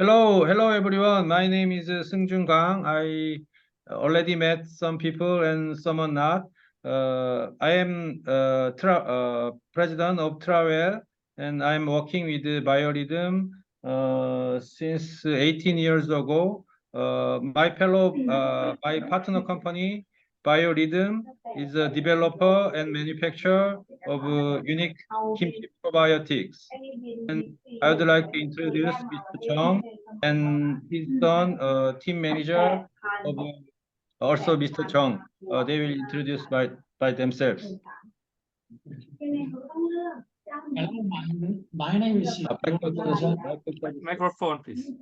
Hello everyone. My name is Seung-Jun Kang. I already met some people and some are not. I am president of Trawell, and I'm working with the Biorhythm since 18 years ago. My partner company, Biorhythm, is a developer and manufacturer of unique kimchi probiotics. And I would like to introduce Mr. Chong and his son, team manager of also Mr. Chong. They will introduce by themselves. Hello, my name is Microphone, please.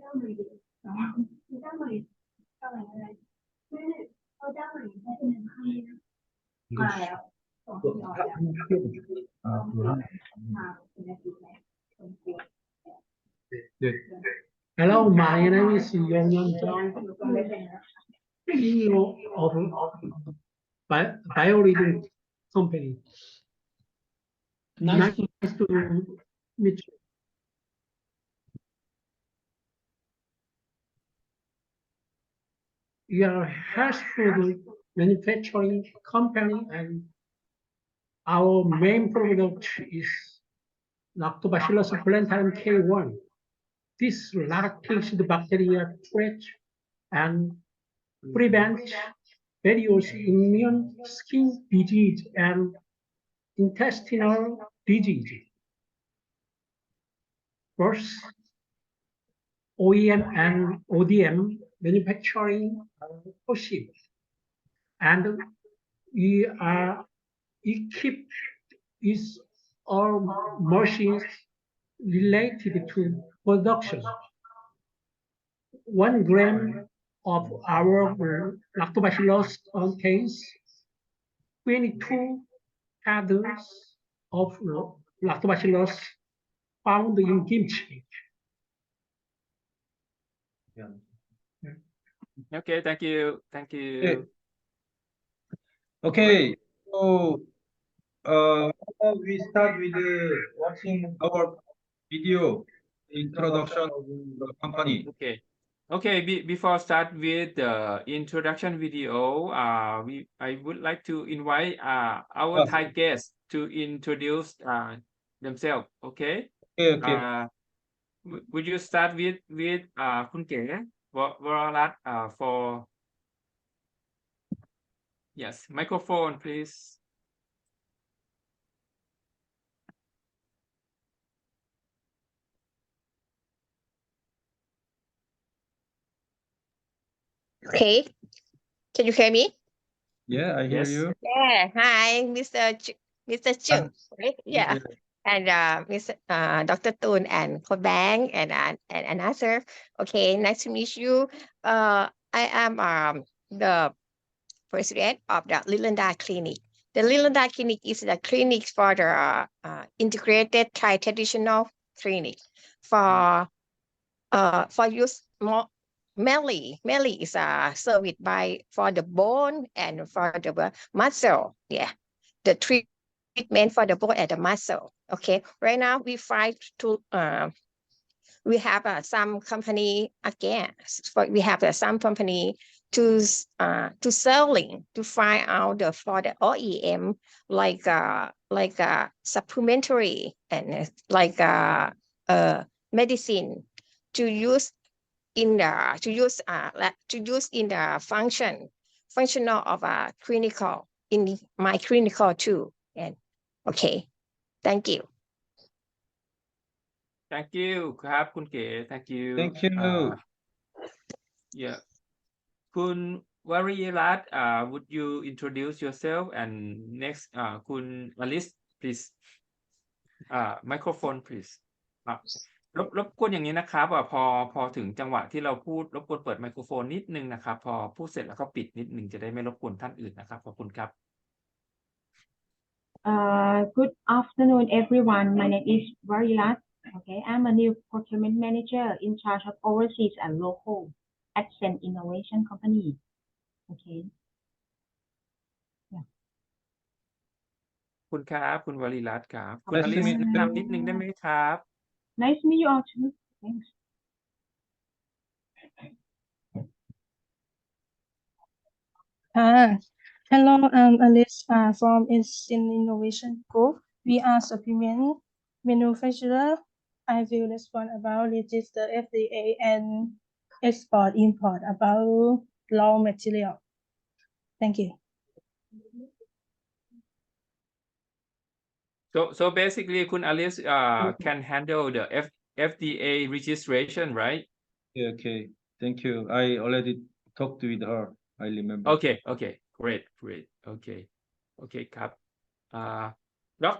Hello, my name is Yong Chong, CEO of Biorhythm Company. Nice to meet you. We are a health food manufacturing company, and our main product is Lactobacillus Plantarum K1. This lactic bacteria treats and prevents various immune skin disease and intestinal disease. First, OEM and ODM manufacturing are possible, and we are equipped with all machines related to production. 1 gram of our lactobacillus contains 22 patterns of lactobacillus found in kimchi. Okay, thank you. Thank you. Okay, so we start with watching our video introduction of the company. Okay. Before start with the introduction video, I would like to invite our Thai guests to introduce themselves. Okay. Okay. Would you start with คุณเก๋วรรัตน์ for yes microphone please. Okay, can you hear me? Yeah, I hear Yes. you. Yeah, hi, Mr. Chung, right? Yeah, and Mr. Dr.Tul and Korean and another. Okay, nice to meet you. I am the president of the Lilanda Clinic. The Lilanda Clinic is the clinic for the integrated Thai traditional clinic for use more. Mainly is serviced by for the bone and for the muscle. Yeah, the treatment for the bone and the muscle. Okay, right now we fight to we have some company again. We have some company to selling to find out for the OEM like supplementary and medicine to use in the functional of a clinical in my clinical too. And okay, thank you. Thank you ครับคุณเก๋ Thank you. Thank you. Yeah. คุณวรีรัตน์ would you introduce yourself and next คุณ Alice please microphone please รบกวนอย่างนี้นะครับพอถึงจังหวะที่เราพูดรบกวนเปิดไมโครโฟนนิดนึงนะครับพอพูดเสร็จแล้วก็ปิดนิดนึงจะได้ไม่รบกวนท่านอื่นนะครับขอบคุณครับ Good afternoon, everyone. My name is Varilat. Okay, I'm a new procurement manager in charge of overseas and local Accent Innovation Company. Okay. คุณครับคุณวรีรัตน์ครับคุณ Nice อ to ลิส meet you. แนะนำนิดนึงได้ไหมครับ Nice to meet you all too. Thanks. Hello, I'm Alice from Instant Innovation Group. We are supplement manufacturer. I will respond about register FDA and import about raw material. Thank you. So basically, Kun Alice can handle the FDA registration, right? Yeah, okay. Thank you. I already talked with her. I remember. Okay, great. Okay, ครับ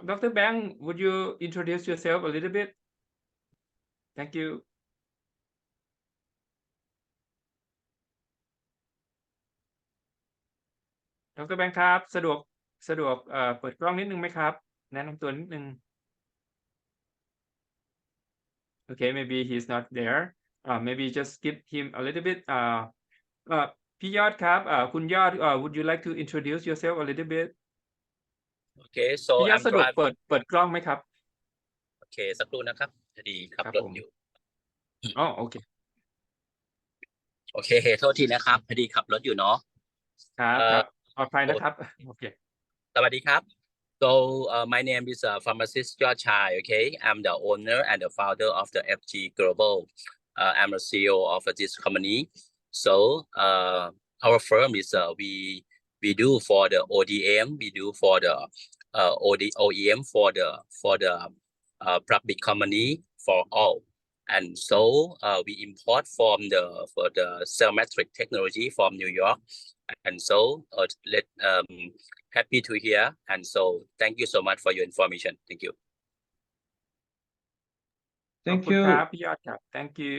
Dr. Bang, would you introduce yourself a little bit? Thank you. Dr. Bang ครับสะดวกเปิดกล้องนิดนึงไหมครับแนะนำตัวนิดนึง Okay, maybe he's not there. Maybe just give him a little bit. พี่ยอดครับคุณยอดwould you like to introduce yourself a little bit? Okay, so พี่ยอด I'm สะดวก driving. เปิดกล้องไหมครับ Okay สักครู่นะครับพอดีขับ ครับ รถ ผม อยู่ อ๋อโอเค โอเคโทษทีนะครับพอดีขับรถอยู่เนาะ ครับปลอดภัยนะครับโอเค สวัสดีครับ So my name is pharmacist ยอดชาย Okay, I'm the owner and the founder of the FG Global. I'm the CEO of this company. So our firm is we do for the ODM, we do for the OEM for the public company for all. And so we import for the cell metric technology from New York. And so happy to hear. And so thank you so much for your information. Thank you. ขอบ Thank คุณ you. ครับพี่ยอดครับ thank you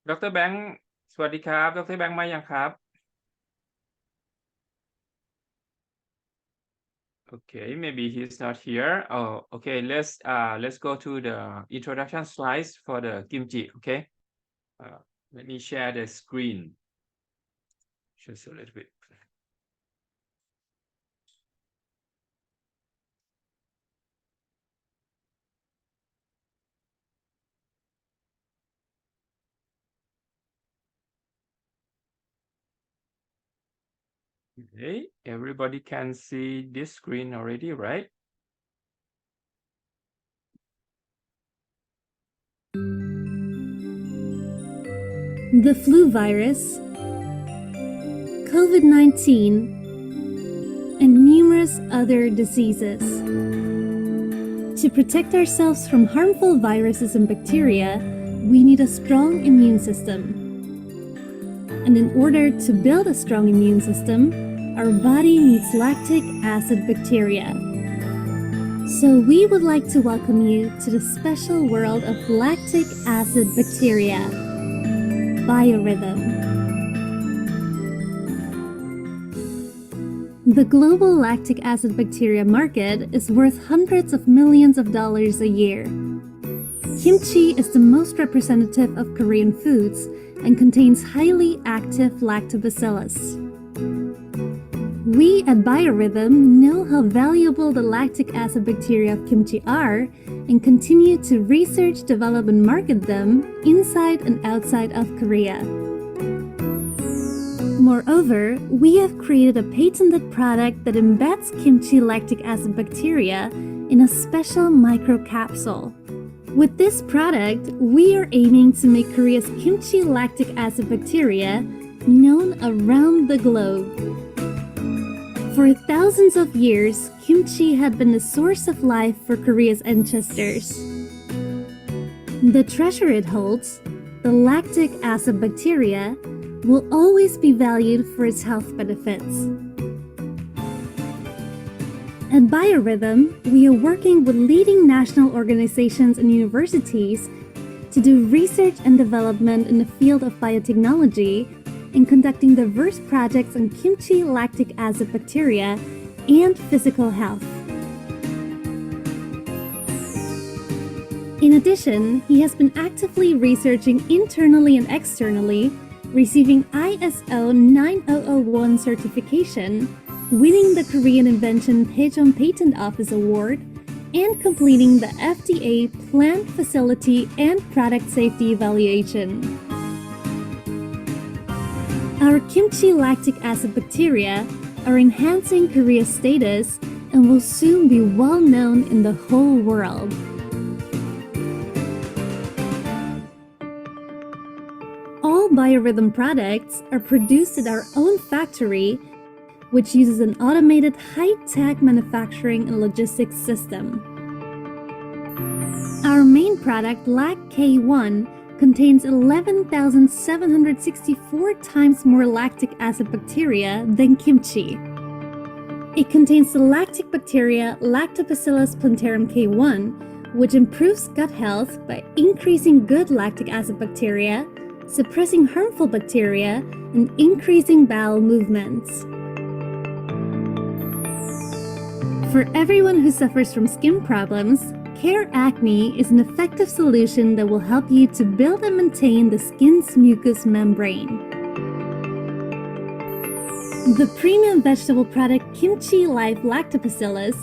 ดร. แบงค์สวัสดีครับ ดร. แบงค์มายังครับ Okay, maybe he's not here. Oh, okay. Let's go to the introduction slides for the kimchi. Okay. Let me share the screen. Just a little bit. Okay, everybody can see this screen already, right? The flu virus, COVID-19, and numerous other diseases. To protect ourselves from harmful viruses and bacteria, we need a strong immune system. And in order to build a strong immune system, our body needs lactic acid bacteria. So we would like to welcome you to the special world of lactic acid bacteria, Biorhythm. The global lactic acid bacteria market is worth hundreds of millions of dollars a year. Kimchi is the most representative of Korean foods and contains highly active lactobacillus. We at Biorhythm know how valuable the lactic acid bacteria of kimchi are and continue to research, develop, and market them inside and outside of Korea. Moreover, we have created a patented product that embeds kimchi lactic acid bacteria in a special microcapsule. With this product, we are aiming to make Korea's kimchi lactic acid bacteria known around the globe. For thousands of years, kimchi had been the source of life for Korea's ancestors. The treasure it holds, the lactic acid bacteria, will always be valued for its health benefits. At Biorhythm, we are working with leading national organizations and universities to do research and development in the field of biotechnology and conducting diverse projects on kimchi lactic acid bacteria and physical health. In addition, he has been actively researching internally and externally, receiving ISO 9001 certification, winning the Korean Invention Daejeon Patent Office Award, and completing the FDA Plant Facility and Product Safety Evaluation. Our kimchi lactic acid bacteria are enhancing Korea's status and will soon be well known in the whole world. All Biorhythm products are produced at our own factory, which uses an automated high-tech manufacturing and logistics system. Our main product, Lac K1, contains 11,764 times more lactic acid bacteria than kimchi. It contains the lactic bacteria Lactobacillus Plantarum K1, which improves gut health by increasing good lactic acid bacteria, suppressing harmful bacteria, and increasing bowel movements. For everyone who suffers from skin problems, Care Acne is an effective solution that will help you to build and maintain the skin's mucous membrane. The premium vegetable product Kimchi Life Lactobacillus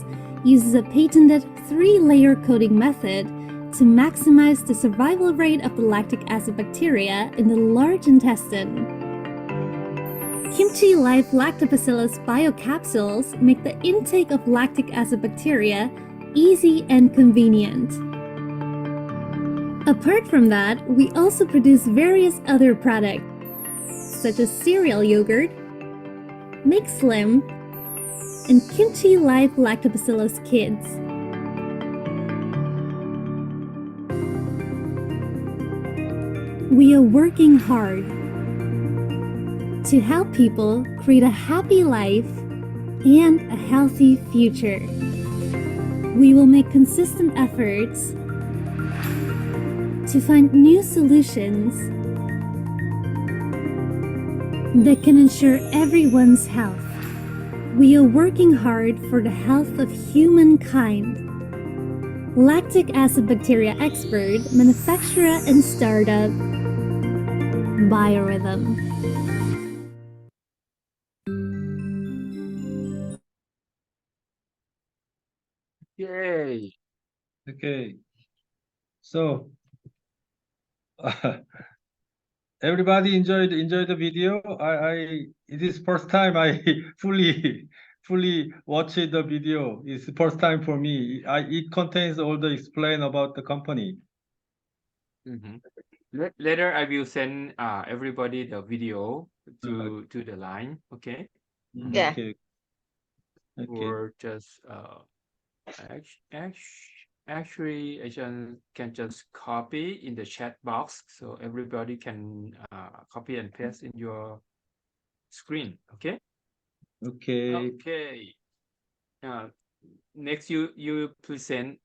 uses a patented 3-layer coating method to maximize the survival rate of the lactic acid bacteria in the large intestine. Kimchi Life Lactobacillus biocapsules make the intake of lactic acid bacteria easy and convenient. Apart from that, we also produce various other products, such as cereal yogurt, Make Slim, and Kimchi Life Lactobacillus Kids. We are working hard to help people create a happy life and a healthy future. We will make consistent efforts to find new solutions that can ensure everyone's health. We are working hard for the health of humankind. Lactic acid bacteria expert, manufacturer, and startup, Biorhythm. Yay. Okay. So everybody enjoyed the video. It is first time I fully watched the video. It's the first time for me. It contains all the explain about the company. Mhm. Later, I will send everybody the video to the line. Okay. Yeah. Okay. Okay. Or just actually, I can just copy in the chat box so everybody can copy and paste in your screen. Okay. Okay. Okay. Next, you present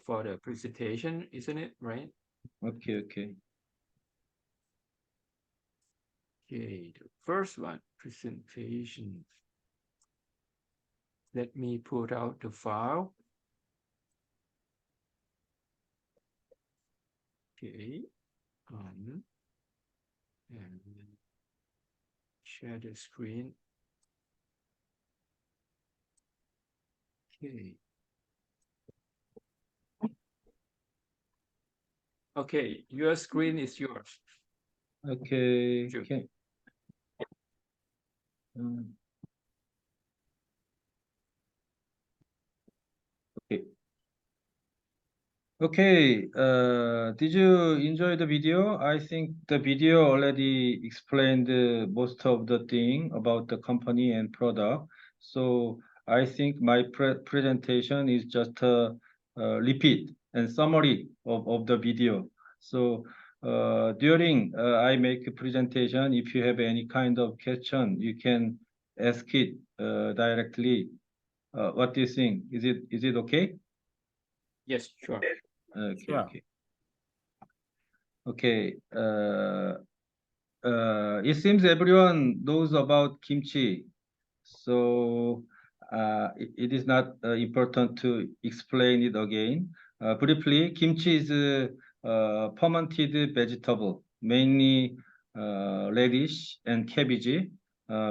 for the presentation, isn't it? Right. Okay. Okay. Okay. The first one, presentation. Let me put out the file. Okay. And share the screen. Okay. Okay, your screen is yours. Okay. Sure. Okay. Okay. Okay. Did you enjoy the video? I think the video already explained most of the thing about the company and product. So I think my presentation is just a repeat and summary of the video. So during I make a presentation, if you have any kind of question, you can ask it directly. What do you think? Is it okay? Yes, sure. Okay, Sure. okay. Okay. It seems everyone knows about kimchi, so it is not important to explain it again. Briefly, kimchi is a fermented vegetable, mainly radish and cabbage,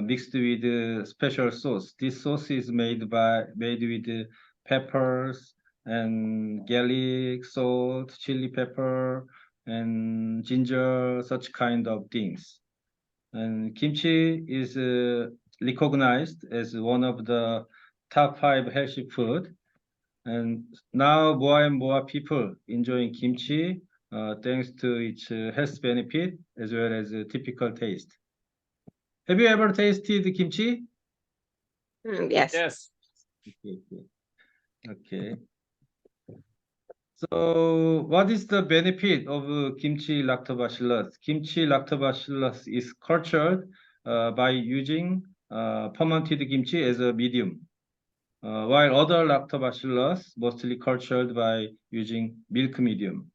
mixed with special sauce. This sauce is made with peppers and garlic, salt, chili pepper, and ginger, such kind of things. And kimchi is recognized as one of the top 5 healthy food. And now more and more people enjoying kimchi thanks to its health benefit as well as typical taste. Have you ever tasted kimchi? Yes. Yes. Okay. So what is the benefit of kimchi lactobacillus? Kimchi lactobacillus is cultured by using fermented kimchi as a medium, while other lactobacillus mostly cultured by using milk medium.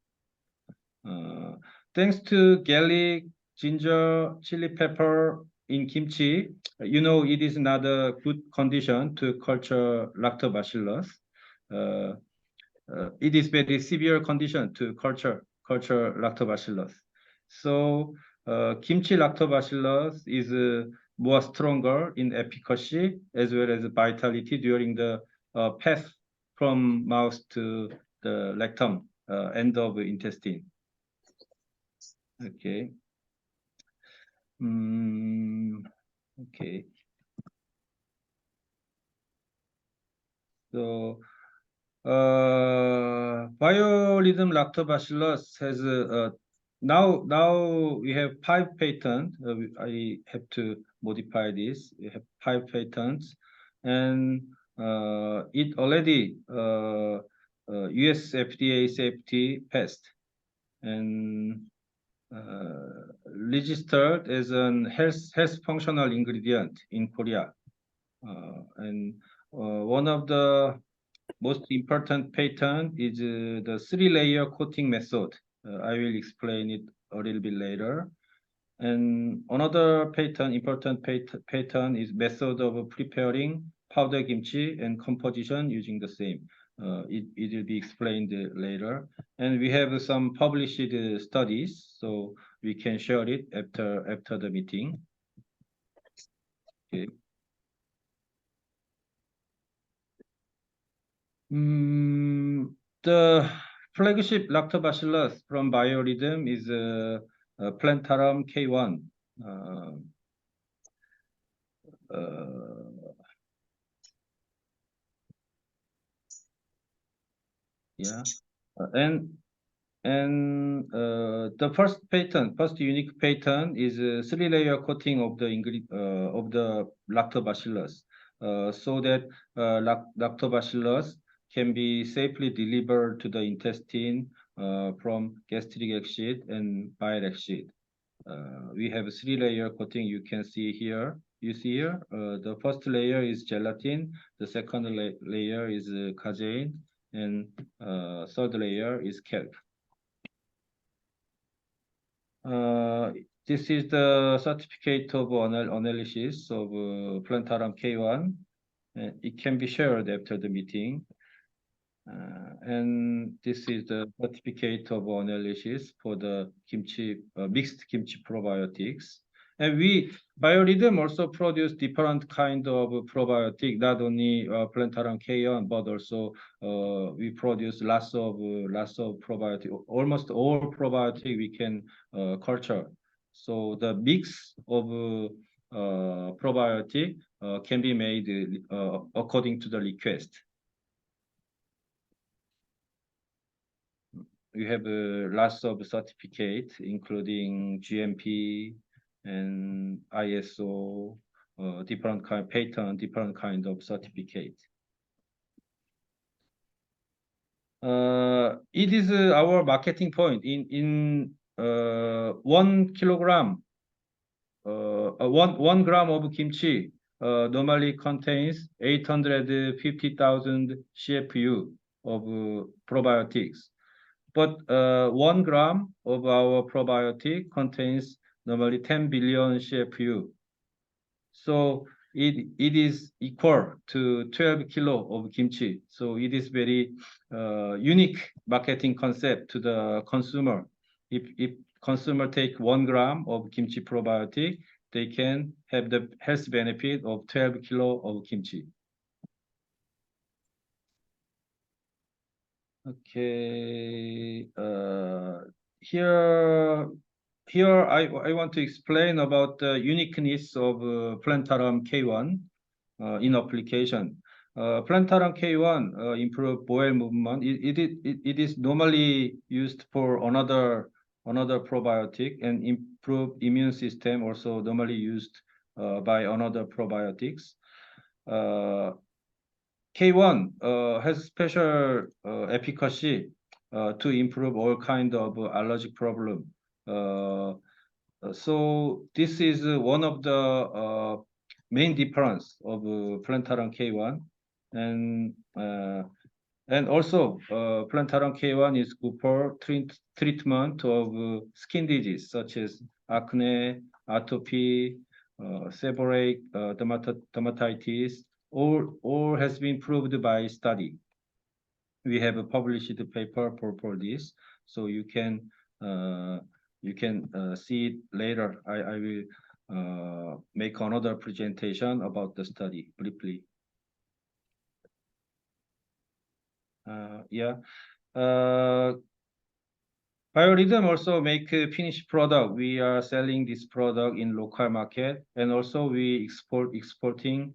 Thanks to garlic, ginger, chili pepper in kimchi, you know it is not a good condition to culture lactobacillus. It is very severe condition to culture lactobacillus. So kimchi lactobacillus is more stronger in efficacy as well as vitality during the path from mouth to the rectum, end of intestine. Okay. Okay. So Biorhythm lactobacillus has now we have 5 patents. I have to modify this. We have 5 patents, and it already US FDA safety passed and registered as an health functional ingredient in Korea. And one of the most important patent is the 3-layer coating method. I will explain it a little bit later. And another important patent is method of preparing powder kimchi and composition using the same. It will be explained later. And we have some published studies, so we can share it after the meeting. Okay. The flagship lactobacillus from Biorhythm is Plantarum K1. Yeah, and the first unique patent is a 3-layer coating of the lactobacillus, so that lactobacillus can be safely delivered to the intestine from gastric exit and bile exit. We have a 3-layer coating. You can see here. You see here, the first layer is gelatin, the second layer is casein, and third layer is kelp. This is the certificate of analysis of Plantarum K1. It can be shared after the meeting. And this is the certificate of analysis for the mixed kimchi probiotics. And Biorhythm also produce different kind of probiotic, not only Plantarum K1, but also we produce lots of probiotic. Almost all probiotic we can culture. So the mix of probiotic can be made according to the request. We have lots of certificates, including GMP and ISO, different kind patent, different kind of certificate. It is our marketing point. In 1 kilogram, 1 gram of kimchi normally contains 850,000 CFU of probiotics. But 1 gram of our probiotic contains normally 10 billion CFU. So it is equal to 12 kilo of kimchi. So it is very unique marketing concept to the consumer. If consumer take 1 gram of kimchi probiotic, they can have the health benefit of 12 kilo of kimchi. Okay, here here I want to explain about the uniqueness of Plantarum K1 in application. Plantarum K1 improve bowel movement. It is normally used for another probiotic, and improve immune system, also normally used by another probiotics. K1 has special efficacy to improve all kind of allergic problem. So this is one of the main difference of Plantarum K1, and also Plantarum K1 is good for treatment of skin disease such as acne, atopy, seborrheic dermatitis. All has been proved by study. We have published the paper for this, so you can see it later. I will make another presentation about the study briefly. Biorhythm also make a finished product. We are selling this product in local market, and also we exporting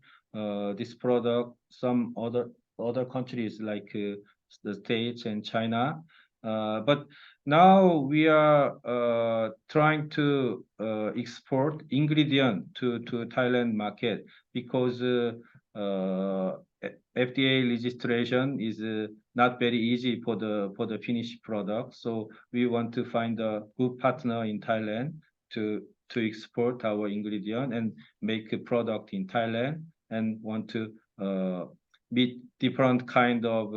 this product some other countries like the States and China. But now we are trying to export ingredient to Thailand market, because FDA registration is not very easy for the finished product. So we want to find a good partner in Thailand to export our ingredient and make a product in Thailand, and want to meet different kind of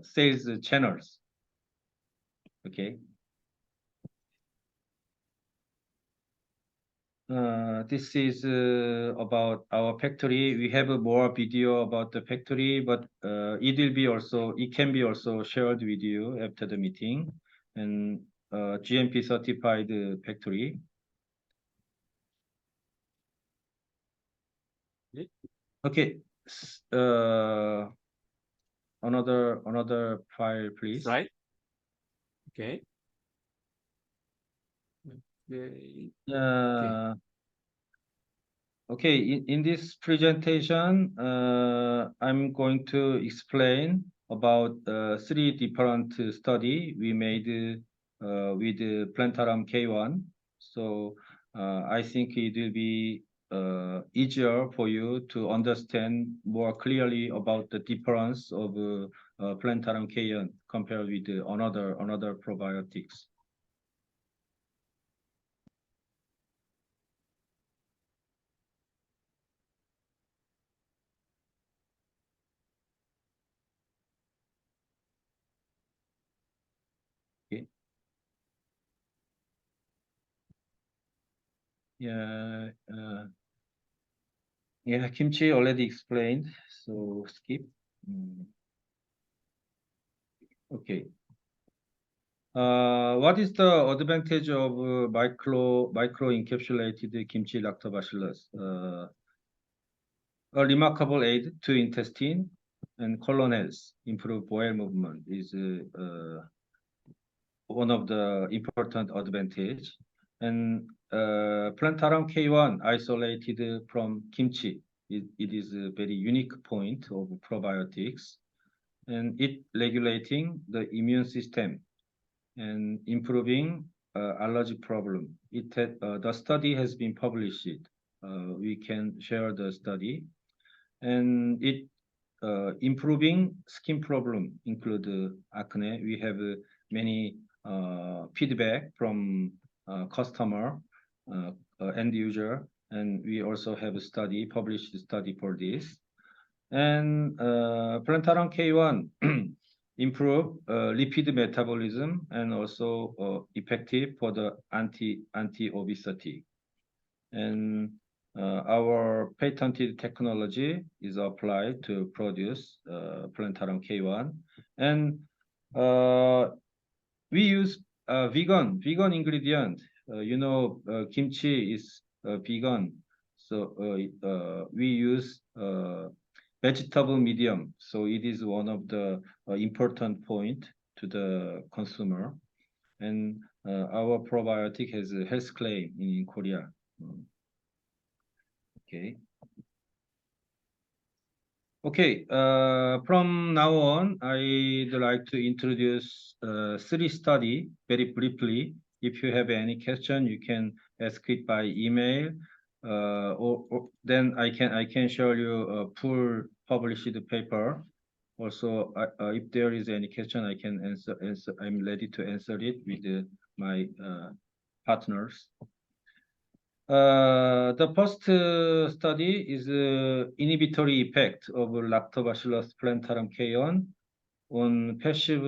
sales channels. Okay. This is about our factory. We have more video about the factory, but it can be also shared with you after the meeting. And GMP certified factory. Okay. Another file, please. Right. Okay. Okay. Okay, in this presentation, I'm going to explain about 3 different study we made with Plantarum K1. So I think it will be easier for you to understand more clearly about the difference of Plantarum K1 compared with another probiotics. Okay. Yeah, kimchi already explained, so skip. Okay. What is the advantage of micro encapsulated kimchi lactobacillus? A remarkable aid to intestine and colon health, improve bowel movement is one of the important advantage. And Plantarum K1 isolated from kimchi, it is a very unique point of probiotics, and it regulating the immune system and improving allergy problem. The study has been published. We can share the study, and it improving skin problem include acne. We have many feedback from customer, end user, and we also have a study, published study for this. And Plantarum K1 improve lipid metabolism, and also effective for the anti-obesity. And our patented technology is applied to produce Plantarum K1, and we use vegan ingredient. Kimchi is vegan, so we use vegetable medium. So it is one of the important point to the consumer. and our probiotic has a health claim in Korea. Okay. Okay, from now on, I'd like to introduce 3 study very briefly. If you have any question, you can ask it by email, or then I can show you a full published paper. Also, if there is any question, I can answer. I'm ready to answer it with my partners. The first study is inhibitory effect of Lactobacillus Plantarum K1 on passive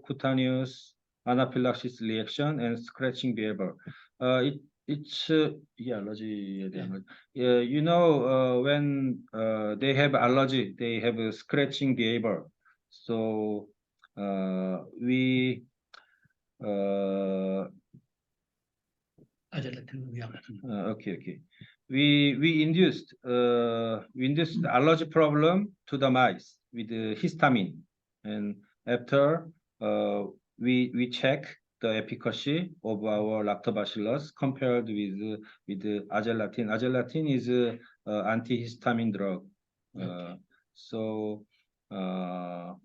cutaneous anaphylaxis reaction and scratching behavior. It's allergy. You know, when they have allergy, they have a scratching behavior. So we okay. We induced allergy problem to the mice with histamine, and after we check the efficacy of our lactobacillus compared with azelastine. Azelastine is antihistamine drug. So NPL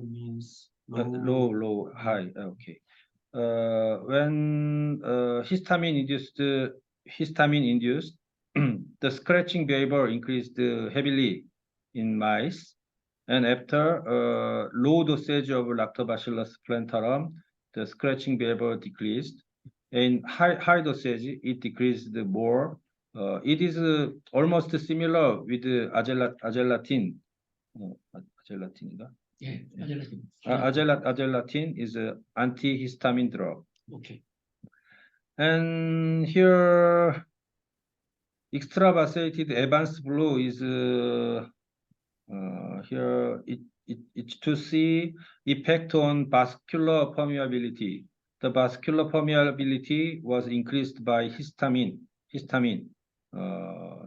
means low, high. Okay. When histamine induced, the scratching behavior increased heavily in mice, and after low dosage of Lactobacillus plantarum, the scratching behavior decreased. In high dosage, it decreased more. It is almost similar with azelastine. Azelastine. Yeah, Azelastine is an antihistamine drug. Okay. And here, extravasated advanced blue is here. It's to see effect on vascular permeability. The vascular permeability was increased by histamine.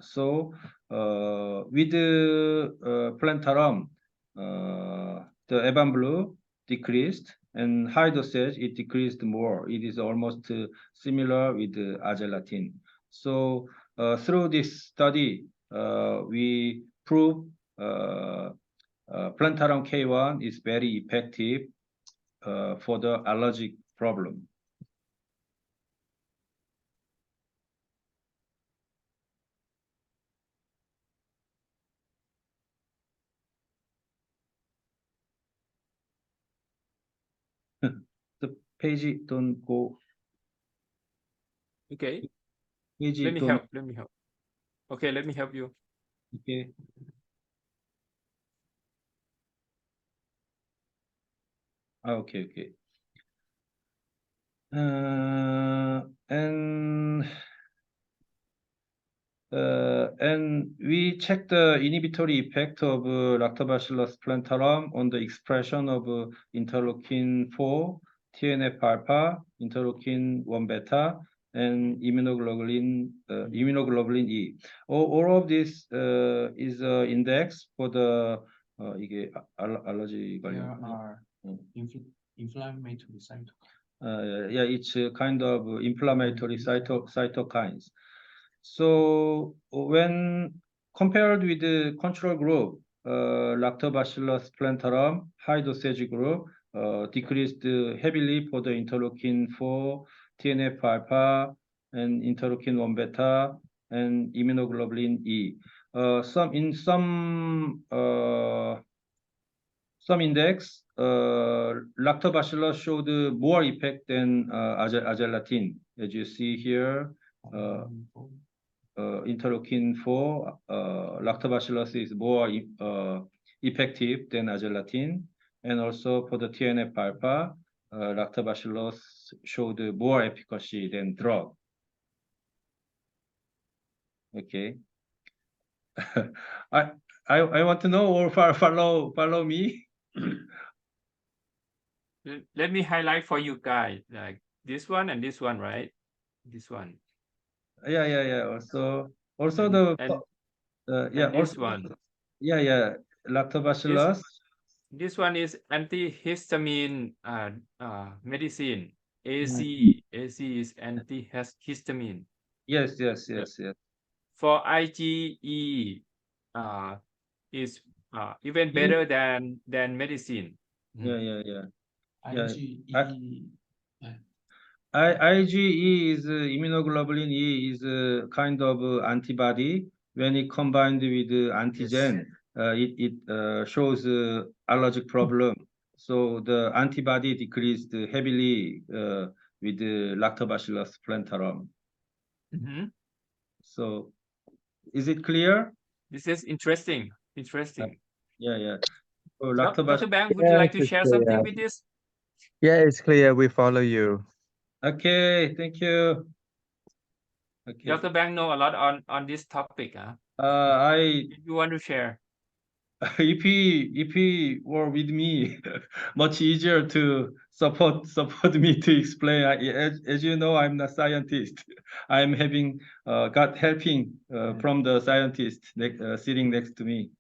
So with plantarum, the Evan blue decreased, and high dosage it decreased more. It is almost similar with azelastine. So through this study, we prove plantarum K1 is very effective for the allergic problem. The page don't go. Okay. Page Let me don't. help. Okay, let me help you. Okay. Okay. And we checked the inhibitory effect of Lactobacillus plantarum on the expression of interleukin 4, TNF alpha, interleukin 1 beta, and immunoglobulin E. All of this is index for the 이게 allergy. There are inflammatory cytokines. Yeah, it's a kind of inflammatory cytokines. So when compared with the control group, Lactobacillus plantarum high dosage group decreased heavily for the interleukin 4, TNF alpha, and interleukin 1 beta, and immunoglobulin E. Some index, Lactobacillus showed more effect than azelastine, as you see here. Interleukin 4, Lactobacillus is more effective than azelastine, and also for the TNF alpha, Lactobacillus showed more efficacy than drug. Okay. I want to know, or follow me. Let me highlight for you guys, like this one and this one, right? This one. Yeah. Also and yeah. this Also, one. yeah. Lactobacillus This one is antihistamine medicine. AC is antihistamine. Yes. For IgE, is even better than medicine. Yeah. IgE. IgE is immunoglobulin E is a kind of antibody. When it combined with antigen, it shows allergic problem. So the antibody decreased heavily with Lactobacillus plantarum. Mhm. So is it clear? This is interesting. Interesting. Yeah. So Dr. Lactobacillus. Bang, would you like to Yes, it's share something clear. with this? Yeah, it's clear. We follow you. Okay, thank you. Okay. Dr. Bang know a lot on this topic. You want to share? If he were with me, much easier to support me to explain. As you know, I'm not scientist. I'm having got helping from the scientist sitting next to me.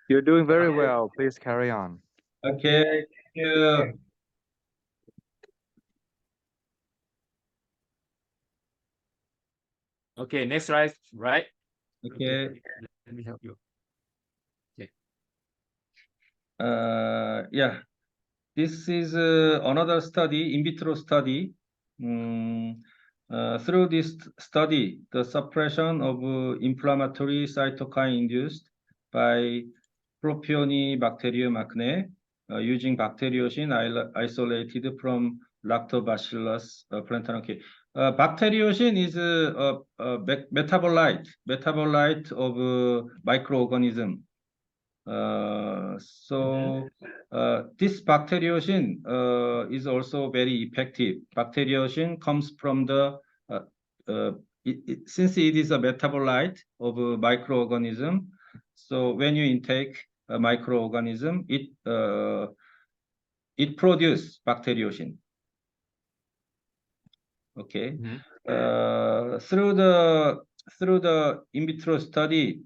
You're doing very well. Please carry on. Okay, thank you. Okay, next slide, right? Okay. Let me help you. Okay. Yeah. This is another study, in vitro study. Through this study, the suppression of inflammatory cytokine induced by Propionibacterium acne using bacteriocin isolated from Lactobacillus plantarum K. Bacteriocin is a metabolite of microorganism. This bacteriocin is also very effective. Bacteriocin comes from the since it is a metabolite of a microorganism. So when you intake a microorganism, it produces bacteriocin. Okay. Through the in vitro study,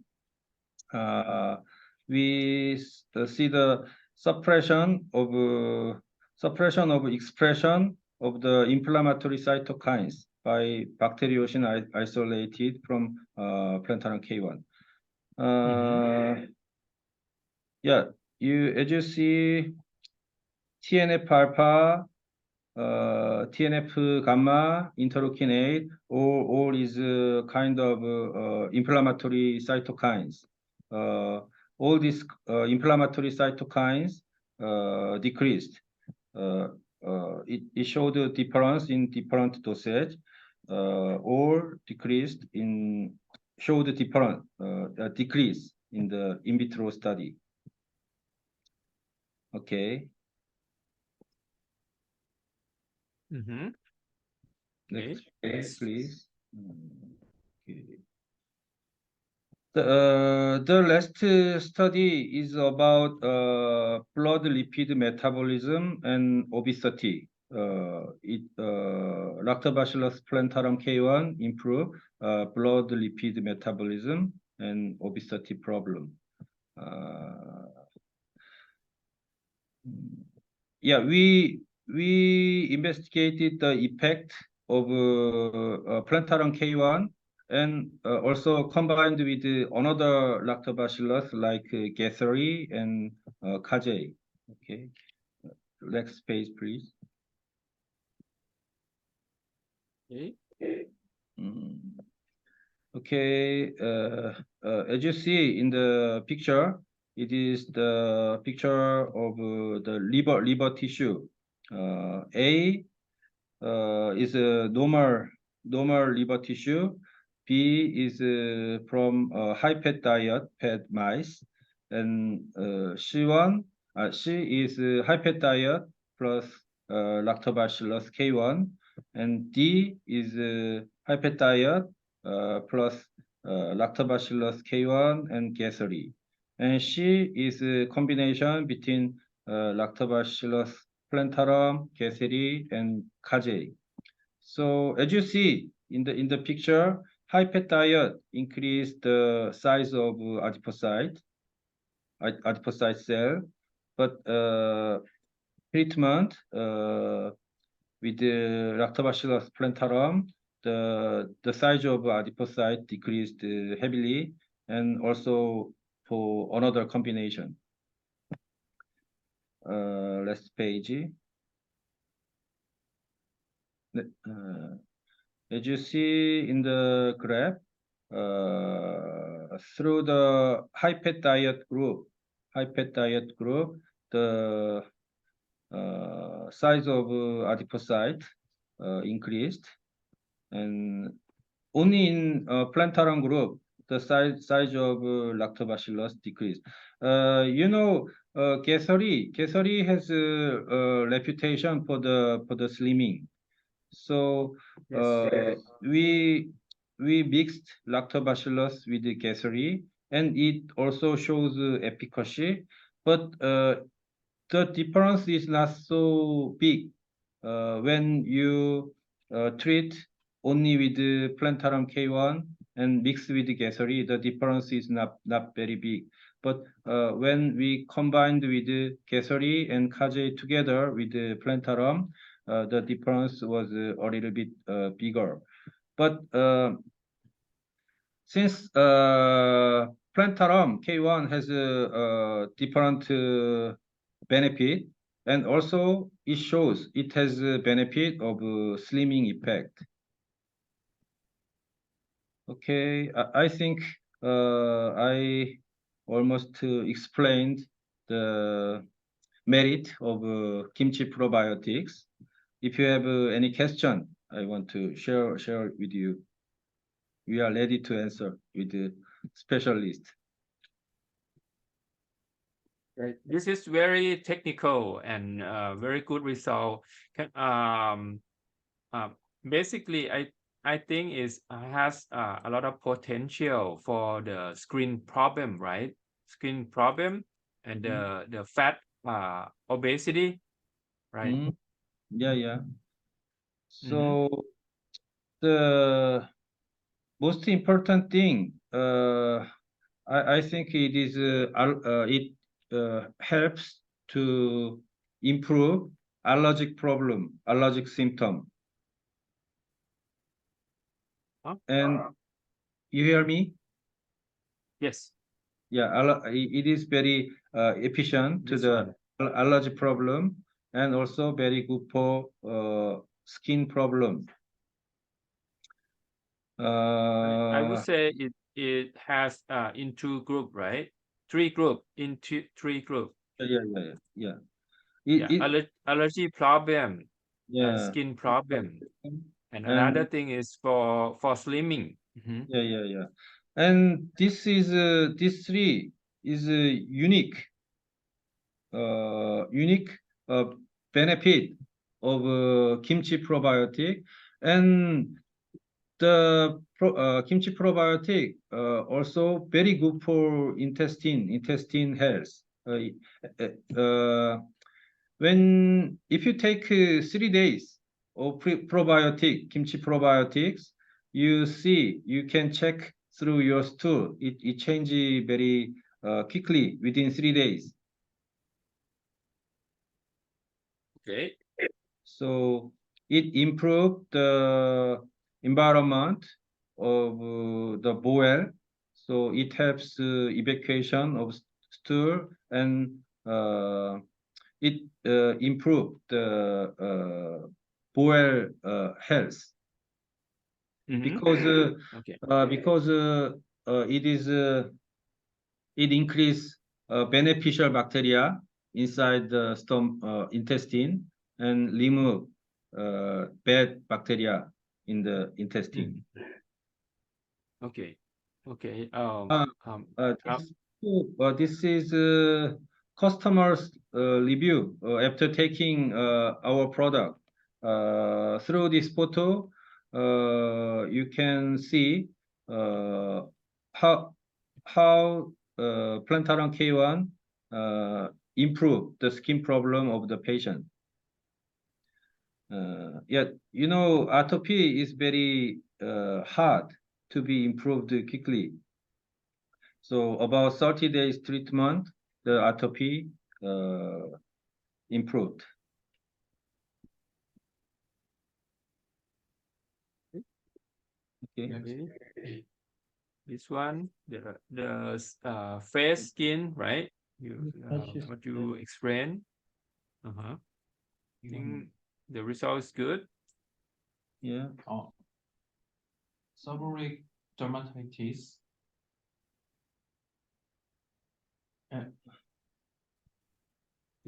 we see the suppression of expression of the inflammatory cytokines by bacteriocin isolated from plantarum K1. Yeah, as you see, TNF alpha, TNF gamma, interleukin 8, all is kind of inflammatory cytokines. All these inflammatory cytokines decreased. It showed a difference in different dosage, or decreased in showed a different decrease in the in vitro study. Okay. Next page, please. Okay. The last study is about blood lipid metabolism and obesity. Lactobacillus plantarum K1 improve blood lipid metabolism and obesity problem. Yeah, we investigated the effect of plantarum K1 and also combined with another lactobacillus like Gasseri and Kajay. Okay, next page, please. Okay, as you see in the picture, it is the picture of the liver tissue. A is a normal liver tissue. B is from high-fat diet fed mice, and C is high-fat diet plus lactobacillus K1, and D is high-fat diet plus lactobacillus K1 and Gasseri, and C is a combination between lactobacillus plantarum, Gasseri, and Kajay. So as you see in the picture, high-fat diet increased the size of adipocyte cell, but treatment with the Lactobacillus Plantarum, the size of adipocyte decreased heavily, and also for another combination. Last page. As you see in the graph, through the high-fat diet group, the size of adipocyte increased, and only in plantarum group, the size of lactobacillus decreased. You know, Kesari has a reputation for the slimming. So we mixed lactobacillus with the Kesari, and it also shows efficacy, but the difference is not so big when you treat only with the Plantarum K1 and mix with the Kesari. The difference is not very big. But when we combined with the Kesari and Kaje together with the Plantarum, the difference was a little bit bigger. But since Plantarum K1 has a different benefit, and also it shows it has a benefit of slimming effect. Okay, I think I almost explained the merit of kimchi probiotics. If you have any question, I want to share with you. We are ready to answer with the specialist. Right. This is very technical and very good result. Basically, I think is has a lot of potential for the skin problem, right? Skin problem and the fat obesity, right? Yeah. So the most important thing, I think it is it helps to improve allergic symptom. And you hear me? Yes. Yeah, it is very efficient to the allergy problem, and also very good for skin problem. I would say it has in two group, right? Three group. Yeah. Allergy problem, Yeah. skin problem, and another thing is for slimming. Yeah. And this three is unique benefit of kimchi probiotic, and the kimchi probiotic also very good for intestine health. If you take 3 days of kimchi probiotics, you can check through your stool. It changes very quickly within 3 days. Okay. So it improved the environment of the bowel. So it helps evacuation of stool, and it improved the bowel health. Because it increase beneficial bacteria inside the intestine, and remove bad bacteria in the intestine. Okay. This is customers review after taking our product. Through this photo, you can see how Plantarum K1 improve the skin problem of the patient. You know, atopy is very hard to be improved quickly. So about 30 days treatment, the atopy improved. Okay. Okay. This one, the face skin, right? What you explained. I think the result is good. Yeah. Seborrheic dermatitis.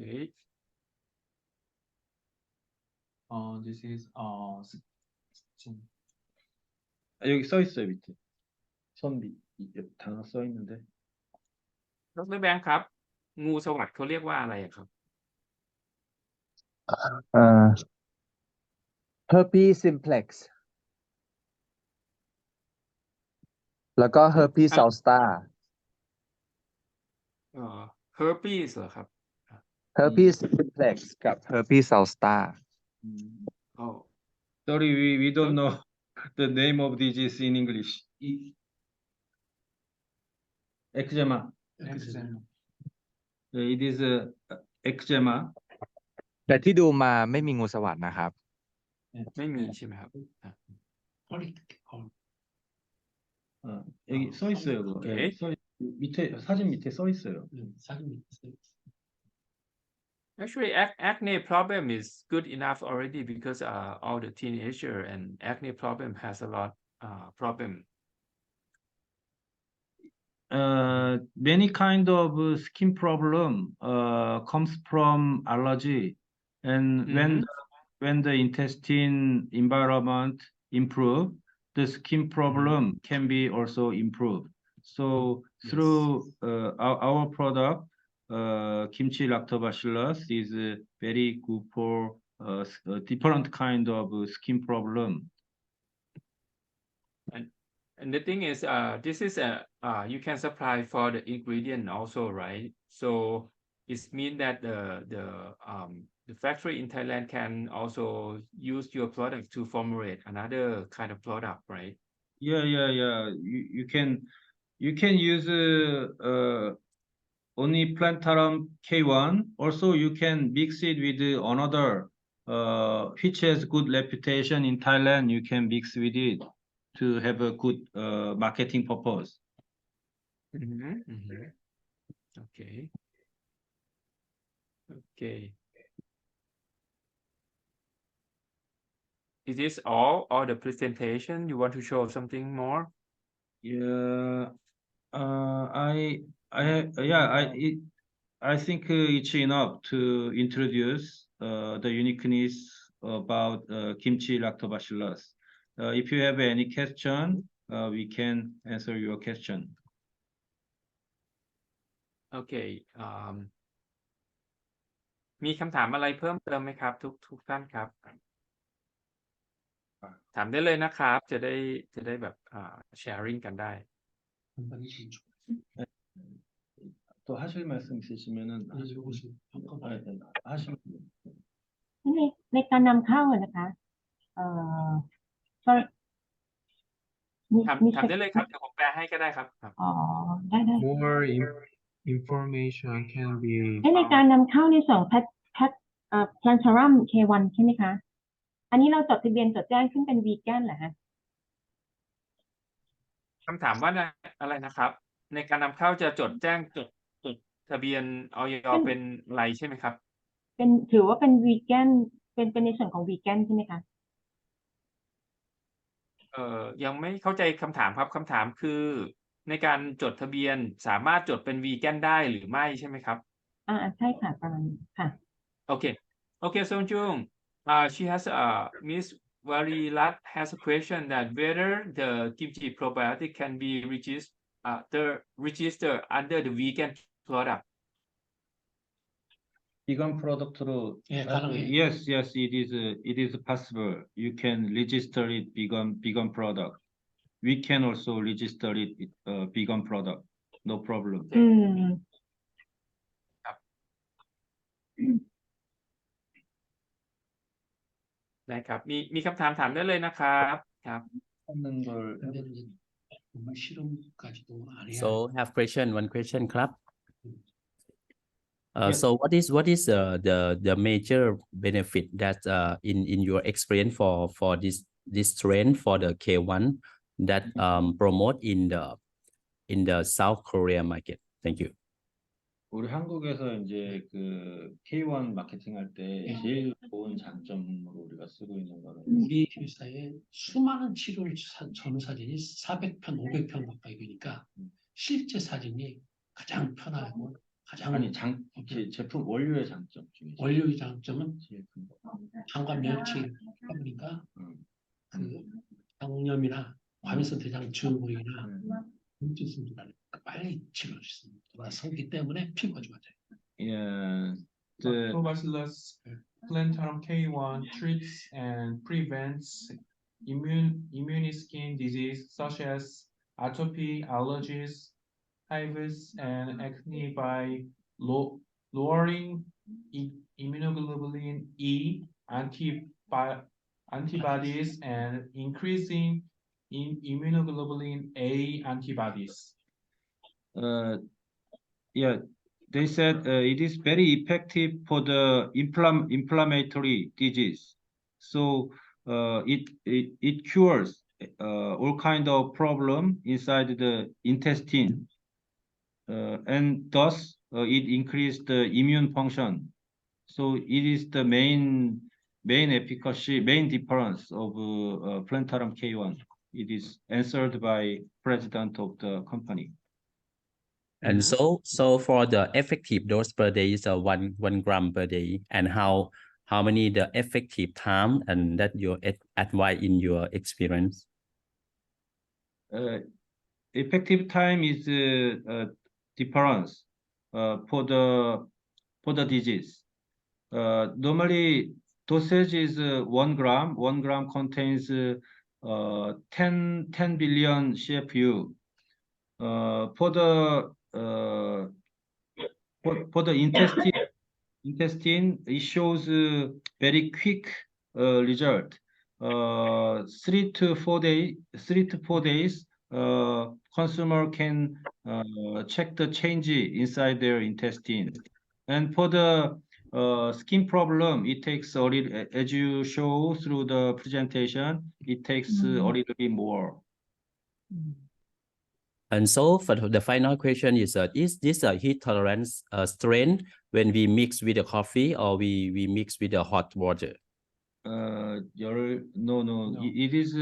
Okay. This is 여기 써 있어요, 밑에. 단어 써 있는데. ดร.แบงค์ครับ งูสวัสด์เขาเรียกว่าอะไรอะครับ herpes simplex แล้วก็ herpes zoster herpes เหรอครับ herpes simplex กับ herpes zoster Oh. Sorry, we don't know the name of disease in English. Eczema. It is eczema. แต่ที่ดูมาไม่มีงูสวัสด์นะครับ ไม่มีใช่ไหมครับ 여기 써 있어요. 그거. 오케이. 예, 밑에 사진 밑에 써 있어요. Actually, acne problem is good enough already because all the teenager and acne problem has a lot problem. Many kind of skin problem comes from allergy, and when the intestine environment improve, the skin problem can be also improved. So through our product, kimchi lactobacillus is very good for different kind of skin problem. And the thing is, this is you can supply for the ingredient also, right? So it means that the factory in Thailand can also use your product to formulate another kind of product, right? Yeah. You can use only Plantarum K1. Also, you can mix it with another which has good reputation in Thailand. You can mix with it to have a good marketing purpose. Okay. Okay. Is this all or the presentation? You want to show something more? Yeah. I think it's enough to introduce the uniqueness about kimchi lactobacillus. If you have any question, we can answer your question. Okay. มีคำถามอะไรเพิ่มเติมไหมครับทุกท่านครับ ถามได้เลยนะครับจะได้แบบsharing กันได้ 또 하실 말씀 있으시면은 하시면 돼요. ในการนำเข้านะคะsorry ถามได้เลยครับเดี๋ยวผมแปลให้ก็ได้ครับ อ๋อได้ More information can be ในการนำเข้าในส่วนPlantarum K1 ใช่ไหมคะอันนี้เราจดทะเบียนจดแจ้งขึ้นเป็นวีแกนเหรอคะ คำถามว่าอะไรนะครับ ในการนำเข้าจะจดแจ้งจดทะเบียนอย.เป็นอะไรใช่ไหมครับเป็นถือว่าเป็นวีแกนเป็นในส่วนของวีแกนใช่ไหมคะยังไม่เข้าใจคำถามครับคำถามคือในการจดทะเบียนสามารถจดเป็นวีแกนได้หรือไม่ใช่ไหมครับใช่ค่ะประมาณค่ะ Okay, Song-Jung, she has Miss Varilat has a question that whether the kimchi probiotic can be registered under the vegan product. vegan product로 yes, it is possible. You can register it vegan product. We can also register it vegan product. No problem. ได้ครับมีคำถามถามได้เลยนะครับครับ So have one questionครับ Yes. So what is the major benefit that in your experience for this strain for the K1 that promote in the South Korea market? Thank you. 우리 한국에서 이제 그 K1 마케팅 할 때 제일 좋은 장점으로 우리가 쓰고 있는 거는 우리 회사에 수많은 치료를 전후 사진이 400편, 500편 가까이 되니까 실제 사진이 가장 편하고 가장 아니 제품 원료의 장점 중에 원료의 장점은 제일 큰 거. 당과 면역체 보니까 그 당뇨이나 과민성 대장 증후군이나 물질순환을 빨리 치료할 수 있습니다. 돌아서기 때문에 피부가 좋아져요. Yeah. Lactobacillus Plantarum K1 treats and prevents immune skin disease such as atopy, allergies, hives, and acne by lowering immunoglobulin E antibodies and increasing immunoglobulin A antibodies. Yeah, they said it is very effective for the inflammatory disease. So it cures all kind of problem inside the intestine, and thus it increased the immune function. So it is the main efficacy, main difference of Plantarum K1. It is answered by president of the company. And so for the effective dose per day is 1 gram per day, and how many the effective time and that you advise in your experience? Effective time is difference for the disease. Normally dosage is 1 gram. 1 gram contains 10 billion CFU. For the intestine, it shows very quick result. 3 to 4 days, consumer can check the change inside their intestine. And for the skin problem, it takes a little, as you show through the presentation, it takes a little bit more. And so for the final question is this a heat tolerance strain when we mix with the coffee or we mix with the hot water? No. It is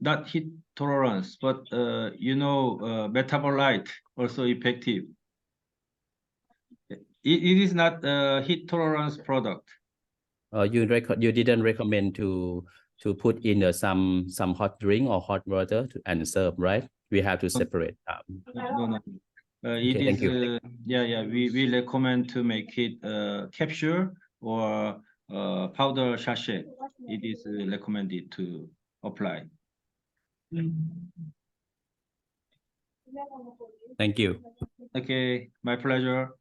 not heat tolerance, but metabolite also effective. It is not a heat tolerance product. You didn't recommend to put in some hot drink or hot water and serve, right? We have to separate. No. Okay, it thank is you. we recommend to make it capsule or powder sachet. It is recommended to apply. Thank you. Okay, my pleasure.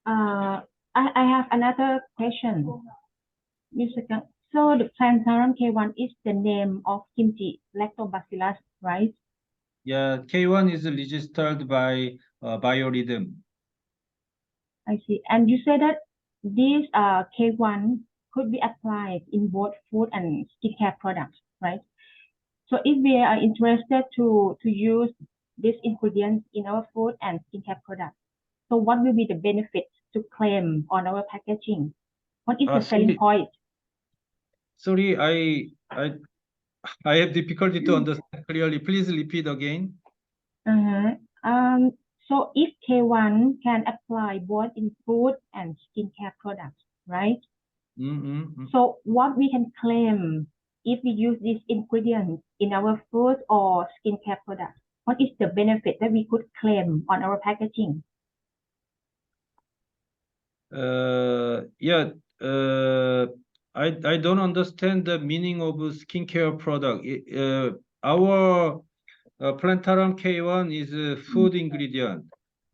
I have another question. Mr. Kang. So the Plantarum K1 is the name of kimchi Lactobacillus, right? Yeah, K1 is registered by Biorhythm. I see. And you said that this K1 could be applied in both food and skincare products, right? So if we are interested to use this ingredient in our food and skincare products, so what will be the benefits to claim on our packaging? What is the selling point? Sorry, I have difficulty to understand clearly. Please repeat again. So if K1 can apply both in food and skincare products, right? So what we can claim if we use this ingredient in our food or skincare products? What is the benefit that we could claim on our packaging? I don't understand the meaning of skincare product. Our Plantarum K1 is a food ingredient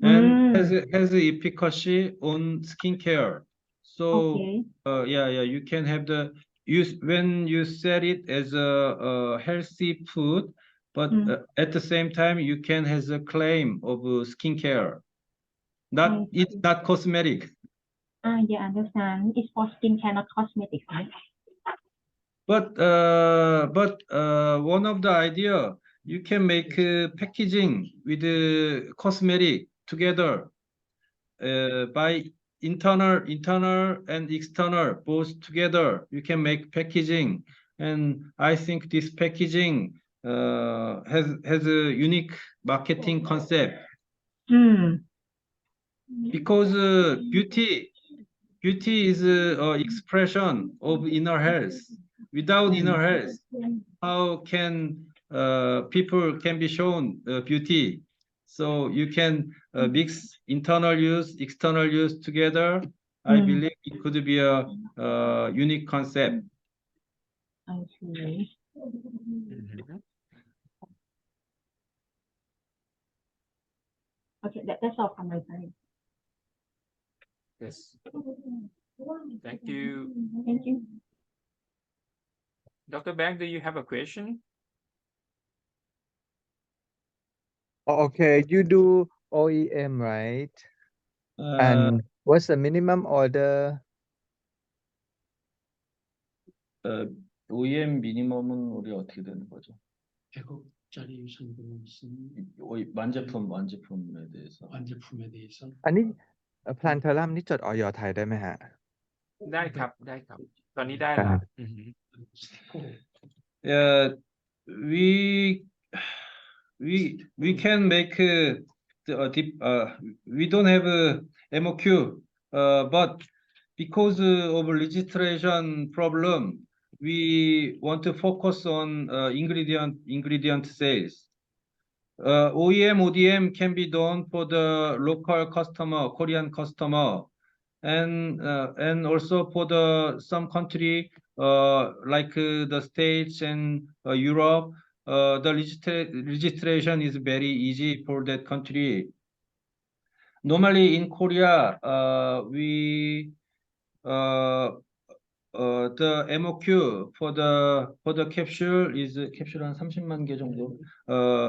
and has efficacy on skincare. So you can have the use when you sell it as a healthy food, but at the same time you can have a claim of skincare. Not it's not cosmetic. Yeah, understand. It's for skincare, not cosmetics, right? But one of the idea you can make packaging with cosmetic together by internal and external both together. You can make packaging, and I think this packaging has a unique marketing concept because beauty is a expression of inner health. Without inner health, how can people can be shown beauty? So you can mix internal use, external use together. I believe it could be a unique concept. I see. Okay, that's all from my side. Yes. Thank you. Thank you. Dr. Bang, do you have a question? Oh, okay, you do OEM, right? And what's the minimum order? OEM 미니멈은 우리 어떻게 되는 거죠? 100억짜리 상품은 완제품에 대해서. 완제품에 대해서 อันนี้พลันเทอรัมนี่จดออยไทยได้ไหมฮะ ได้ครับได้ครับ ตอนนี้ได้แล้วอือหือ Yeah, we can make we don't have MOQ, but because of registration problem, we want to focus on ingredient sales. OEM, ODM can be done for the local customer, Korean customer, and also for some country like the States and Europe. The registration is very easy for that country. Normally in Korea, the MOQ for the capsule is capsule 한 30만 개 정도.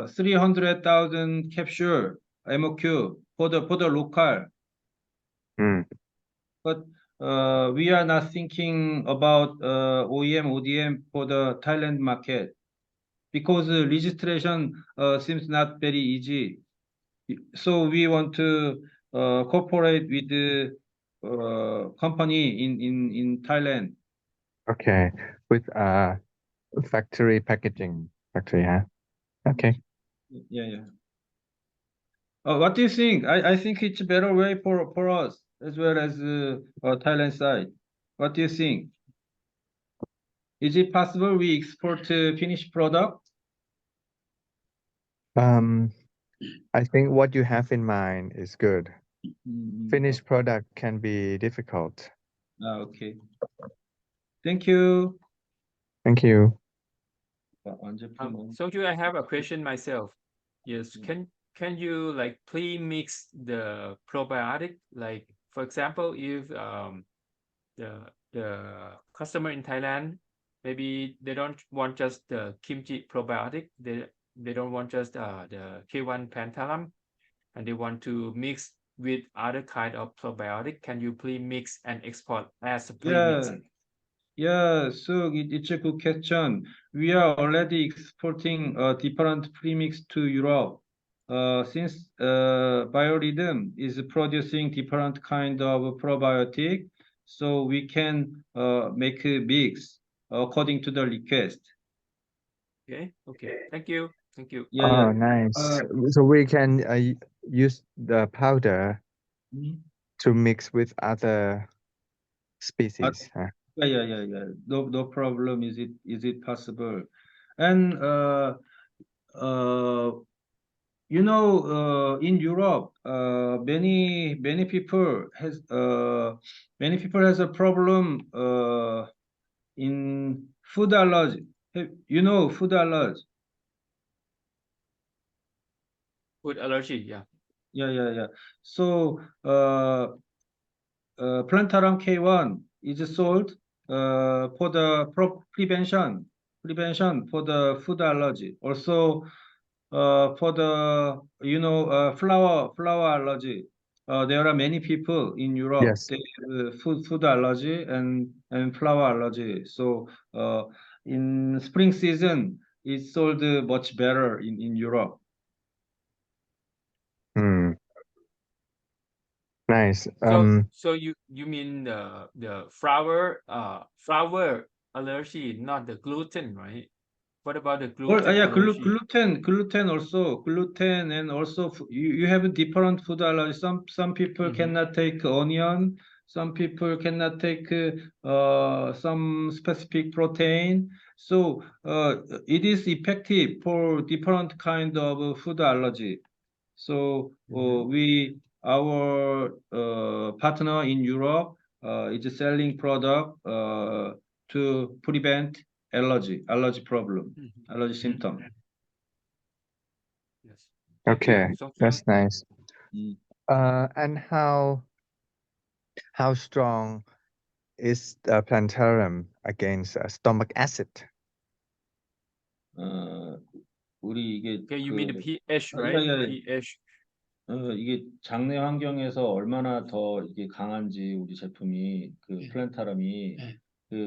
300,000 capsule MOQ for the local. But we are not thinking about OEM, ODM for the Thailand market because registration seems not very easy. So we want to cooperate with the company in Thailand. Okay, with factory packaging factory, huh? Okay. Yeah. What do you think? I think it's a better way for us as well as Thailand side. What do you think? Is it possible we export finished product? I think what you have in mind is good. Finished product can be difficult. Okay. Thank you. Thank you. So do I have a question myself? Yes. Can you like pre-mix the probiotic? Like for example, if the customer in Thailand maybe they don't want just the kimchi probiotic, they don't want just the K1 Plantarum, and they want to mix with other kind of probiotic. Can you pre-mix and export as a pre-mix? Yeah, so it's a good question. We are already exporting different premix to Europe. Since Biorhythm is producing different kind of probiotic, so we can make a mix according to the request. Okay. Thank you. Oh, nice. So we can use the powder to mix with other species. Yeah. No problem. Is it possible? And in Europe, many people has a problem in food allergy. Food allergy. Food allergy, yeah. Yeah. So Plantarum K1 is sold for the prevention for the food allergy. Also for the flower allergy. there are many people in Europe. Yes. They have food allergy and flower allergy. So in spring season, it's sold much better in Europe. Nice. So you mean the flower allergy, not the gluten, right? What about the gluten Yeah, allergy? gluten also, gluten, and also you have different food allergy. Some people cannot take onion. Some people cannot take some specific protein. So it is effective for different kind of food allergy. So our partner in Europe is selling product to prevent allergy problem, allergy symptom. Yes. Thank Okay, you, Song that's Kyung. nice. And how strong is plantarum against stomach acid? 우리 이게 Okay, you mean the pH, right? pH. 이게 장내 환경에서 얼마나 더 이게 강한지 우리 제품이 플랜타럼이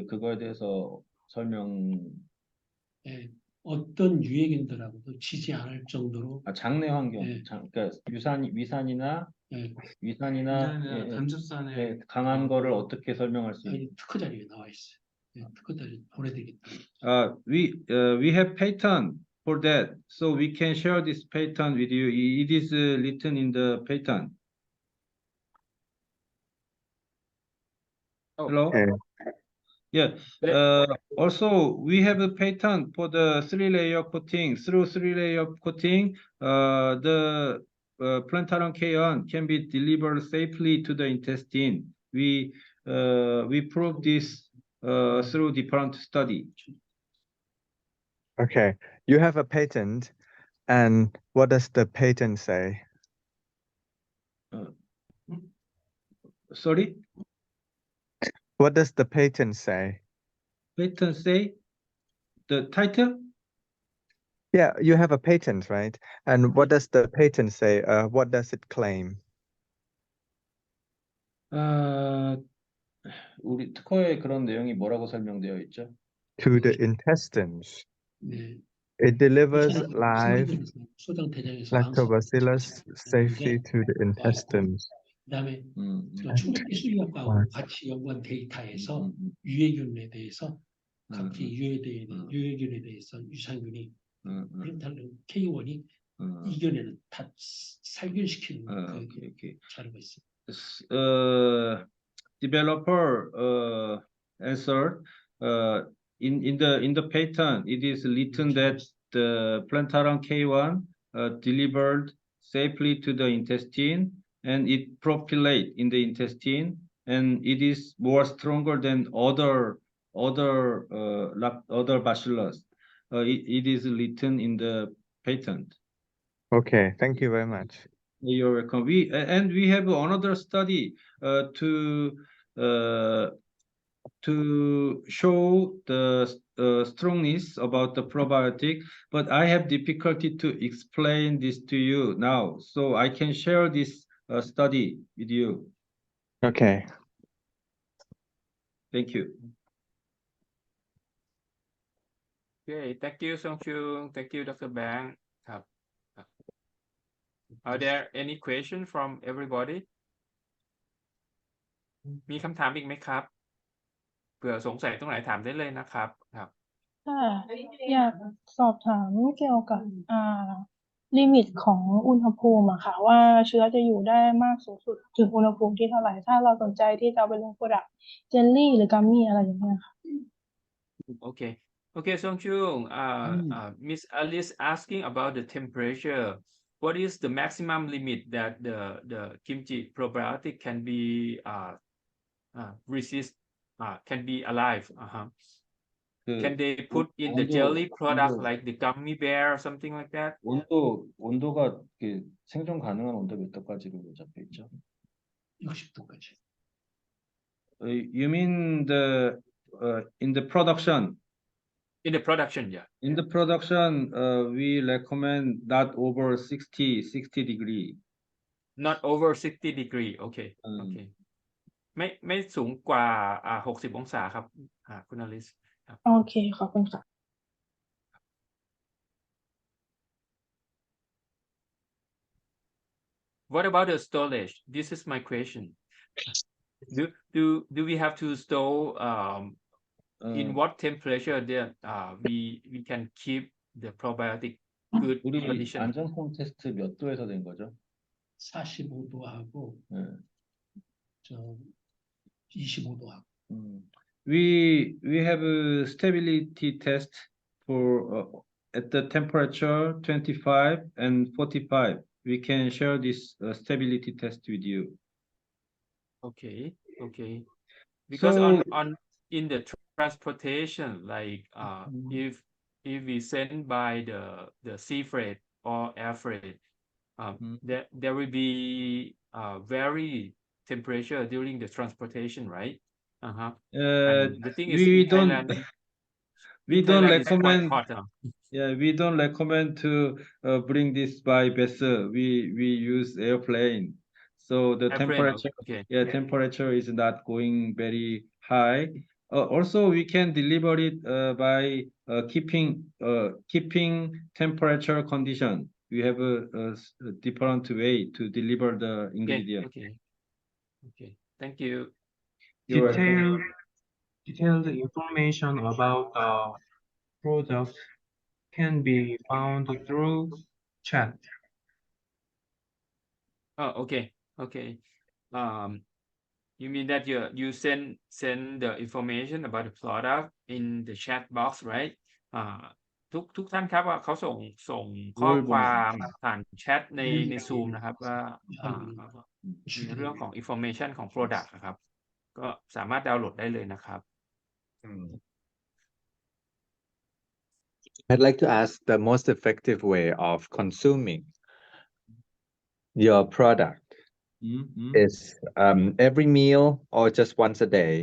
그거에 대해서 설명. 어떤 유해균들하고도 지지 않을 정도로. 장내 환경, 그러니까 위산이나 담즙산에 강한 거를 어떻게 설명할 수 있나요? 특허 자료에 나와 있어요. 특허 자료 보내드리겠다. We have patent for that, so we can share this patent with you. It is written in the patent. Hello. Okay. Yeah. Also, we have a patent for the 3-layer coating. Through 3-layer coating, the Plantarum K1 can be delivered safely to the intestine. We proved this through different study. Okay, you have a patent, and what does the patent say? Sorry? What does the patent say? Patent say? The title? Yeah, you have a patent, right? And what does the patent say? What does it claim? 우리 특허에 그런 내용이 뭐라고 설명되어 있죠? To the intestines. 네. It delivers live 소장 대장에서 lactobacillus safely to the intestines. 그다음에 충격기술학과하고 같이 연구한 데이터에서 유해균에 대해서 각기 유해균에 대해서 유산균이 플란타름 K1이 이겨내는 다 살균시키는 그 자료가 있습니다. Developer answered in the patent it is written that the Plantarum K1 delivered safely to the intestine and it propylate in the intestine and it is more stronger than other bacillus. It is written in the patent. Okay, thank you very much. You're welcome. We have another study to show the strongness about the probiotic, but I have difficulty to explain this to you now, so I can share this study with you. Okay. Thank you. Okay, thank you, Song Kyung. Thank you, Dr. Bang. Are there any questions from everybody? มีคำถามอีกไหมครับเผื่อสงสัยตรงไหนถามได้เลยนะครับครับอยากสอบถามเกี่ยวกับลิมิตของอุณหภูมิอะค่ะว่าเชื้อจะอยู่ได้มากสูงสุดถึงอุณหภูมิที่เท่าไหร่ถ้าเราสนใจที่จะเอาไปลงโปรดักต์เจลลี่หรือกัมมี่อะไรอย่างเงี้ยค่ะ Okay, Song Kyung, Miss Alice asking about the temperature. What is the maximum limit that the kimchi probiotic can be can be alive? Can they put in the jelly product like the gummy bear or something like that? 온도가 생존 가능한 온도 몇 도까지로 잡혀 있죠? 60도까지. You mean the in the production? In the production, yeah. In the production, we recommend not over 60 degree. not over 60 degree โอเค โอเค ไม่สูงกว่า60 องศาครับคุณอลิสครับ โอเคขอบคุณค่ะ What about the storage? This is my question. Do we have to store in what temperature that we can keep the probiotic good 우리 condition? 안전성 테스트 몇 도에서 된 거죠? 45도하고 저 25도하고 We have a stability test for at the temperature 25 and 45. We can share this stability test with you. Okay. Because So- on in the transportation, like if we send by the sea freight or air freight, there will be vary temperature during the transportation, right? And the thing is we in don't Thailand, we in don't Thailand it's quite recommend hot. Yeah, we don't recommend to bring this by vessel. We use airplane. So the Airplane, temperature, okay. temperature is not going very high. Also, we can deliver it by keeping temperature condition. We have a different way to deliver the ingredient. Okay. Thank you. You're welcome. Detailed information about the product can be found through chat. Oh, okay. You mean that you send the information about the product in the chat box, right? ทุกท่านครับว่าเขาส่งข้อความผ่านแชทใน Zoom นะครับว่ามีเรื่องของ information ของ product นะครับ ก็สามารถดาวน์โหลดได้เลยนะครับ I'd like to ask the most effective way of consuming your product is every meal or just once a day?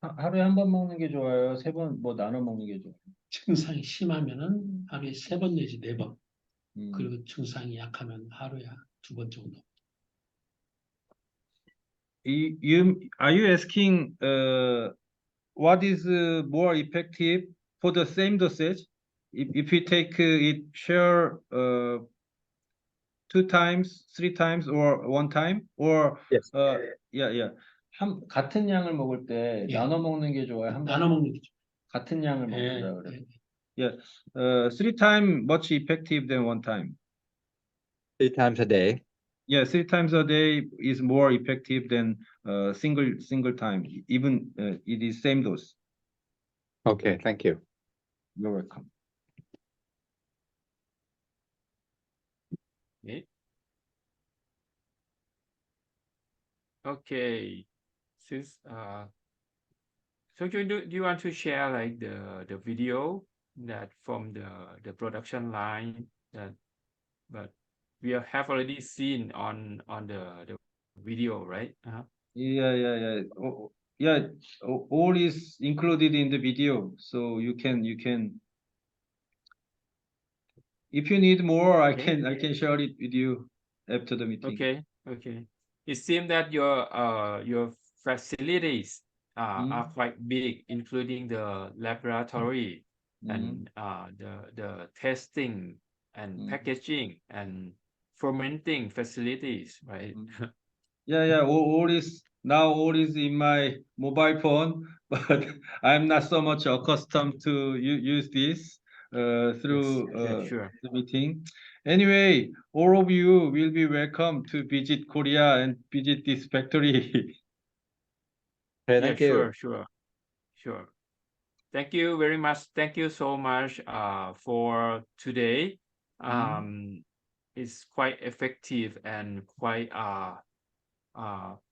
하루에 한 번 먹는 게 좋아요? 세 번 뭐 나눠 먹는 게 좋아요? 증상이 심하면은 하루에 3번 내지 4번. 그리고 증상이 약하면 하루에 2번 정도. Are you asking what is more effective for the same dosage? If we take it share 2 times, 3 times, or 1 time, or Yes. 같은 양을 먹을 때 예. 나눠 먹는 게 좋아요? 나눠 먹는 게 같은 양을 먹자 좋아요. 그래. 3 times much effective than 1 time. 3 times a day. 3 times a day is more effective than single time, even it is same dose. Okay, thank you. You're welcome. Okay. Since so do you want to share like the video that from the production line but we have already seen on the video, right? All is included in the video, so you can if you need more, Okay. I can share it with you after the meeting. Okay. It seems that your facilities are quite big, including the laboratory and the testing and packaging and fermenting facilities, right? All is in my mobile phone, but I'm not so much accustomed to use this through Sure. the meeting. Anyway, all of you will be welcome to visit Korea and visit this factory. Okay, thank you. Sure. Thank you very much. Thank you so much for today. It's quite effective and quite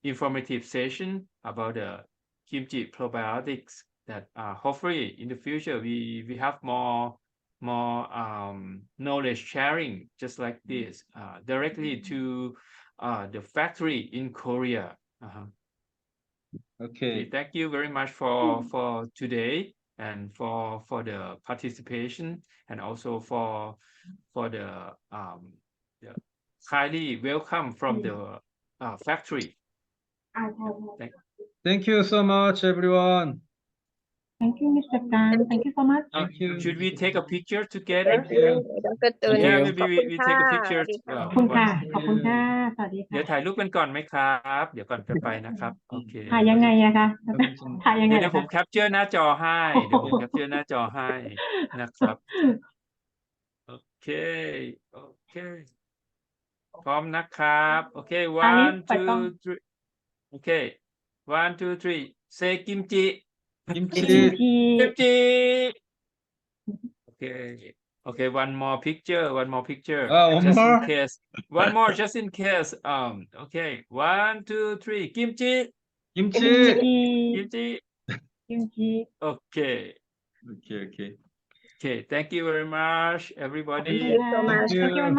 informative session about the kimchi probiotics that hopefully in the future we have more knowledge sharing just like this directly to the factory in Korea. Okay. Thank you very much for today and for the participation and also for the highly welcome from the factory. Thank you so much, everyone. Thank you, Mr. Kang. Thank you so much. Thank you. Should we take a picture together? Thank you Dr. Tul Yeah, ข maybe อบคุณ we ค่ะ take a ส picture วัสดีค่ะ ขอบคุณค่ะ once. ขอบคุณค่ะ สวัสดี เดี๋ยว ค่ะ ถ่ายรูปกันก่อนไหมครับ เดี๋ยวก่อนจะไปนะครับ โอเค ถ่ายยังไงอะคะถ่ายยังไง เดี๋ยว อะ ผม คะ แคปเจอร์หน้าจอให้ เดี๋ยวผมแคปเจอร์หน้าจอให้นะครับ โอเค โอเค พร้อมนะครับ โอเค one two three โอเค one two three say กิมจิ Kimchi. กิมจิ Okay. Okay, one more picture. One just more? in case. One more, just in case. Okay. 1, 2, 3. Kimchi. Kimchi. Kimchi. กิมจิ Okay. Okay. Okay. Thank you very much, everybody. Thank you so much. Thank you very much.